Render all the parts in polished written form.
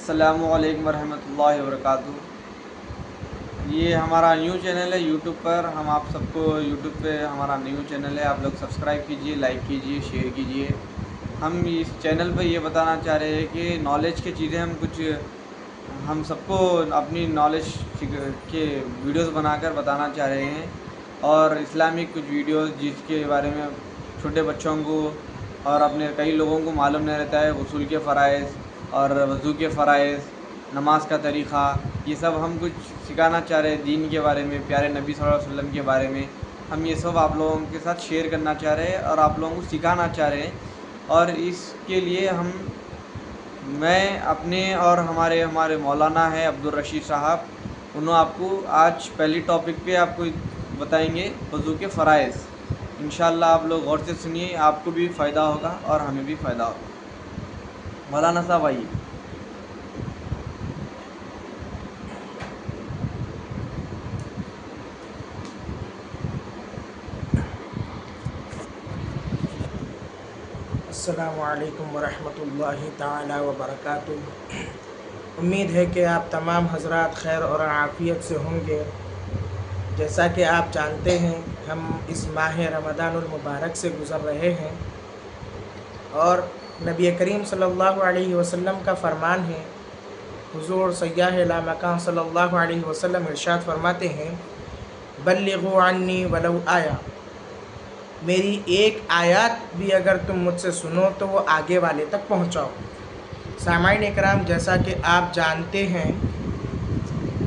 السلام علیکم ورحمۃ اللہ وبرکاتہ۔ یہ ہمارا نیو چینل ہے یوٹیوب پر، ہم آپ سب کو یوٹیوب پہ ہمارا نیو چینل ہے، آپ لوگ سبسکرائب کیجئے، لائک کیجئے، شیئر کیجئے۔ ہم اس چینل پہ یہ بتانا چاہ رہے ہیں کہ نالج کی چیزیں ہم سب کو اپنی نالج کے ویڈیوز بنا کر بتانا چاہ رہے ہیں، اور اسلامک کچھ ویڈیوز جس کے بارے میں چھوٹے بچوں کو اور اپنے کئی لوگوں کو معلوم نہیں رہتا ہے، غسل کے فرائض اور وضو کے فرائض، نماز کا طریقہ، یہ سب ہم کچھ سکھانا چاہ رہے ہیں دین کے بارے میں، پیارے نبی صلی اللہ علیہ وسلم کے بارے میں۔ ہم یہ سب آپ لوگوں کے ساتھ شیئر کرنا چاہ رہے ہیں اور آپ لوگوں کو سکھانا چاہ رہے ہیں، اور اس کے لیے میں اپنے اور ہمارے مولانا ہے عبدالرشید صاحب، انہوں آپ کو آج پہلی ٹاپک پہ آپ کو بتائیں گے وضو کے فرائض۔ انشاءاللہ آپ لوگ غور سے سنیے، آپ کو بھی فائدہ ہوگا اور ہمیں بھی فائدہ ہوگا۔ مولانا صاحب آئیے۔ السلام علیکم ورحمۃ اللہ تعالی وبرکاتہ۔ امید ہے کہ آپ تمام حضرات خیر اور عافیت سے ہوں گے۔ جیسا کہ آپ جانتے ہیں، ہم اس ماہ رمضان المبارک سے گزر رہے ہیں، اور نبی کریم صلی اللہ علیہ وسلم کا فرمان ہے، حضور سیاح لامکان صلی اللہ علیہ وسلم ارشاد فرماتے ہیں، بلغوا عنی ولو آیا، میری ایک آیات بھی اگر تم مجھ سے سنو تو وہ آگے والے تک پہنچاؤ۔ سامعین اکرام، جیسا کہ آپ جانتے ہیں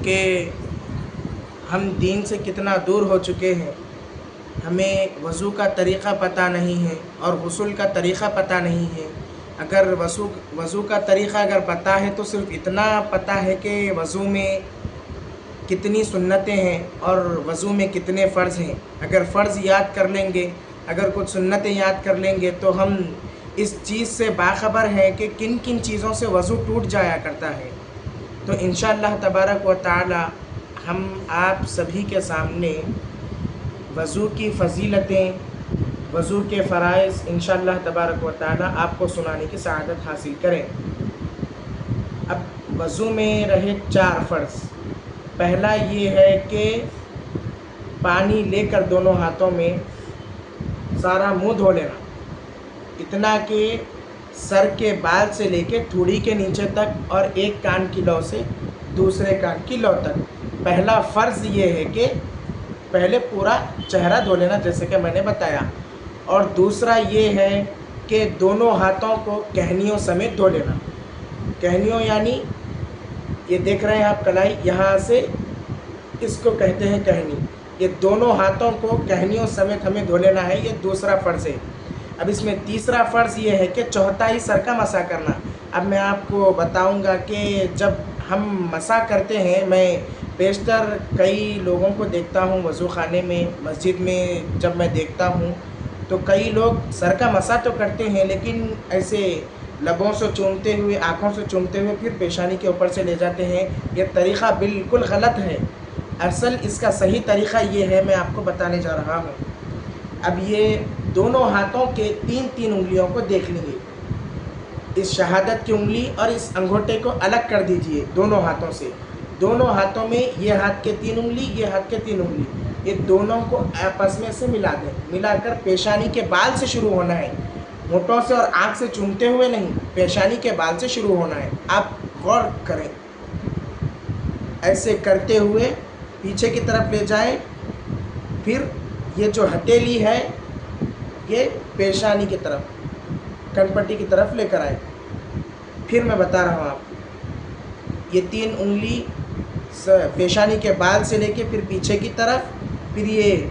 کہ ہم دین سے کتنا دور ہو چکے ہیں، ہمیں وضو کا طریقہ پتہ نہیں ہے اور غسل کا طریقہ پتہ نہیں ہے۔ اگر وضو کا طریقہ اگر پتہ ہے تو صرف اتنا پتہ ہے کہ وضو میں کتنی سنتیں ہیں اور وضو میں کتنے فرض ہیں۔ اگر فرض یاد کر لیں گے، اگر کچھ سنتیں یاد کر لیں گے تو ہم اس چیز سے باخبر ہیں کہ کن کن چیزوں سے وضو ٹوٹ جایا کرتا ہے۔ تو انشاءاللہ تبارک و تعالی ہم آپ سبھی کے سامنے وضو کی فضیلتیں، وضو کے فرائض انشاءاللہ تبارک و تعالی آپ کو سنانے کی سعادت حاصل کریں۔ اب وضو میں رہے 4 فرض۔ پہلا یہ ہے کہ پانی لے کر دونوں ہاتھوں میں سارا منہ دھو لینا، اتنا کہ سر کے بال سے لے کے تھوڑی کے نیچے تک اور ایک کان کی لو سے دوسرے کان کی لو تک۔ پہلا فرض یہ ہے کہ پہلے پورا چہرہ دھو لینا، جیسے کہ میں نے بتایا، اور دوسرا یہ ہے کہ دونوں ہاتھوں کو کہنیوں سمیت دھو لینا۔ کہنیوں یعنی یہ دیکھ رہے ہیں آپ کلائی، یہاں سے اس کو کہتے ہیں کہنی، یہ دونوں ہاتھوں کو کہنیوں سمیت ہمیں دھو لینا ہے، یہ دوسرا فرض ہے۔ اب اس میں تیسرا فرض یہ ہے کہ چوتھائی سر کا مسح کرنا۔ اب میں آپ کو بتاؤں گا کہ جب ہم مسح کرتے ہیں، میں بیشتر کئی لوگوں کو دیکھتا ہوں وضو خانے میں، مسجد میں جب میں دیکھتا ہوں تو کئی لوگ سر کا مسح تو کرتے ہیں لیکن ایسے لبوں سے چومتے ہوئے، آنکھوں سے چومتے ہوئے پھر پیشانی کے اوپر سے لے جاتے ہیں۔ یہ طریقہ بالکل غلط ہے۔ اصل اس کا صحیح طریقہ یہ ہے، میں آپ کو بتانے جا رہا ہوں۔ اب یہ دونوں ہاتھوں کے 3 انگلیوں کو دیکھ لیجیے، اس شہادت کی انگلی اور اس انگوٹھے کو الگ کر دیجئے دونوں ہاتھوں سے۔ دونوں ہاتھوں میں یہ ہاتھ کے 3 انگلی، یہ ہاتھ کے 3 انگلی، یہ دونوں کو آپس میں سے ملا دیں۔ ملا کر پیشانی کے بال سے شروع ہونا ہے، ہونٹوں سے اور آنکھ سے چومتے ہوئے نہیں، پیشانی کے بال سے شروع ہونا ہے۔ آپ غور کریں، ایسے کرتے ہوئے پیچھے کی طرف لے جائیں، پھر یہ جو ہتھیلی ہے یہ پیشانی کی طرف، کنپٹی کی طرف لے کر آئے۔ پھر میں بتا رہا ہوں آپ کو، یہ 3 انگلی پیشانی کے بال سے لے کے پھر پیچھے کی طرف، پھر یہ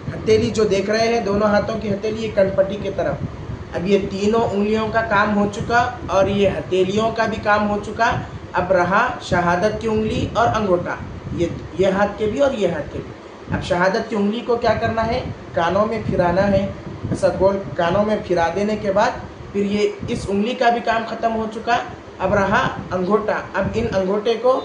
ہتھیلی جو دیکھ رہے ہیں دونوں ہاتھوں کی ہتھیلی، یہ کنپٹی کی طرف۔ اب یہ تینوں انگلیوں کا کام ہو چکا اور یہ ہتھیلیوں کا بھی کام ہو چکا۔ اب رہا شہادت کی انگلی اور انگوٹھا، یہ ہاتھ کے بھی اور یہ ہاتھ کے بھی۔ اب شہادت کی انگلی کو کیا کرنا ہے؟ کانوں میں پھرانا ہے، ایسا گول کانوں میں پھرا دینے کے بعد پھر یہ اس انگلی کا بھی کام ختم ہو چکا۔ اب رہا انگوٹھا، اب ان انگوٹھے کو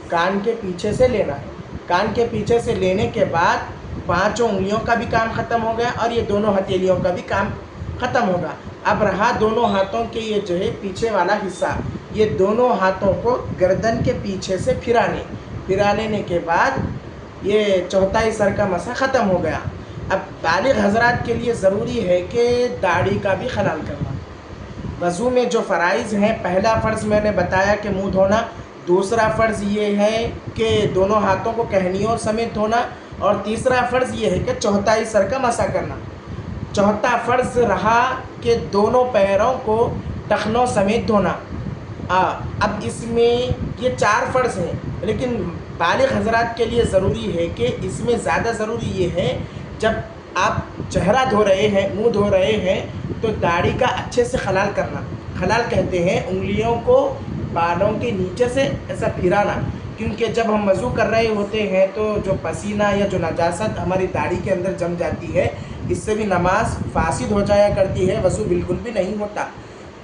کان کے پیچھے سے لینا ہے۔ کان کے پیچھے سے لینے کے بعد 5 انگلیوں کا بھی کام ختم ہو گیا اور یہ دونوں ہتھیلیوں کا بھی کام ختم ہوگا۔ اب رہا دونوں ہاتھوں کے یہ جو ہے پیچھے والا حصہ، یہ دونوں ہاتھوں کو گردن کے پیچھے سے پھرا لینے کے بعد یہ چوتھائی سر کا مسح ختم ہو گیا۔ اب بالغ حضرات کے لیے ضروری ہے کہ داڑھی کا بھی خلال کرنا۔ وضو میں جو فرائض ہیں، پہلا فرض میں نے بتایا کہ منہ دھونا، دوسرا فرض یہ ہے کہ دونوں ہاتھوں کو کہنیوں سمیت دھونا، اور تیسرا فرض یہ ہے کہ چوتھائی سر کا مسح کرنا۔ چوتھا فرض رہا کہ دونوں پیروں کو ٹخنوں سمیت دھونا۔ اب اس میں یہ 4 فرض ہیں، لیکن بالغ حضرات کے لیے ضروری ہے کہ اس میں زیادہ ضروری یہ ہے جب آپ چہرہ دھو رہے ہیں، منہ دھو رہے ہیں، تو داڑھی کا اچھے سے خلال کرنا۔ خلال کہتے ہیں انگلیوں کو بالوں کے نیچے سے ایسا پھرانا، کیونکہ جب ہم وضو کر رہے ہوتے ہیں تو جو پسینہ یا جو نجاست ہماری داڑھی کے اندر جم جاتی ہے، اس سے بھی نماز فاسد ہو جایا کرتی ہے، وضو بالکل بھی نہیں ہوتا۔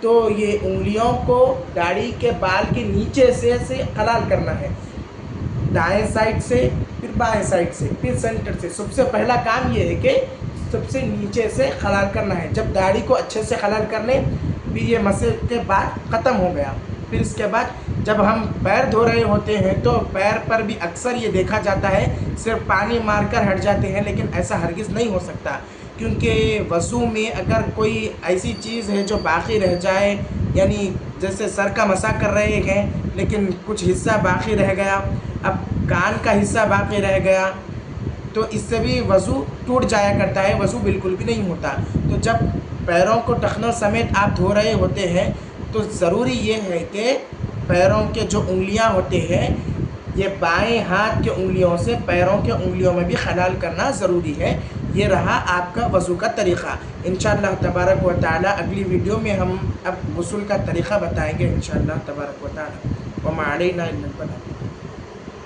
تو یہ انگلیوں کو داڑھی کے بال کے نیچے سے خلال کرنا ہے، دائیں سائڈ سے، پھر بائیں سائڈ سے، پھر سینٹر سے۔ سب سے پہلا کام یہ ہے کہ سب سے نیچے سے خلال کرنا ہے۔ جب داڑھی کو اچھے سے خلال کر لیں، پھر یہ مسح کے بعد ختم ہو گیا۔ پھر اس کے بعد جب ہم پیر دھو رہے ہوتے ہیں تو پیر پر بھی اکثر یہ دیکھا جاتا ہے صرف پانی مار کر ہٹ جاتے ہیں، لیکن ایسا ہرگز نہیں ہو سکتا، کیونکہ وضو میں اگر کوئی ایسی چیز ہے جو باقی رہ جائے، یعنی جیسے سر کا مسح کر رہے ہیں لیکن کچھ حصہ باقی رہ گیا، اب کان کا حصہ باقی رہ گیا، تو اس سے بھی وضو ٹوٹ جایا کرتا ہے، وضو بالکل بھی نہیں ہوتا۔ تو جب پیروں کو ٹخنوں سمیت آپ دھو رہے ہوتے ہیں تو ضروری یہ ہے کہ پیروں کے جو انگلیاں ہوتے ہیں، یہ بائیں ہاتھ کے انگلیوں سے پیروں کے انگلیوں میں بھی خلال کرنا ضروری ہے۔ یہ رہا آپ کا وضو کا طریقہ۔ انشاءاللہ تبارک و تعالی اگلی ویڈیو میں ہم اب غسل کا طریقہ بتائیں گے انشاءاللہ تبارک و تعالی۔ وما علینا الا البلاغ۔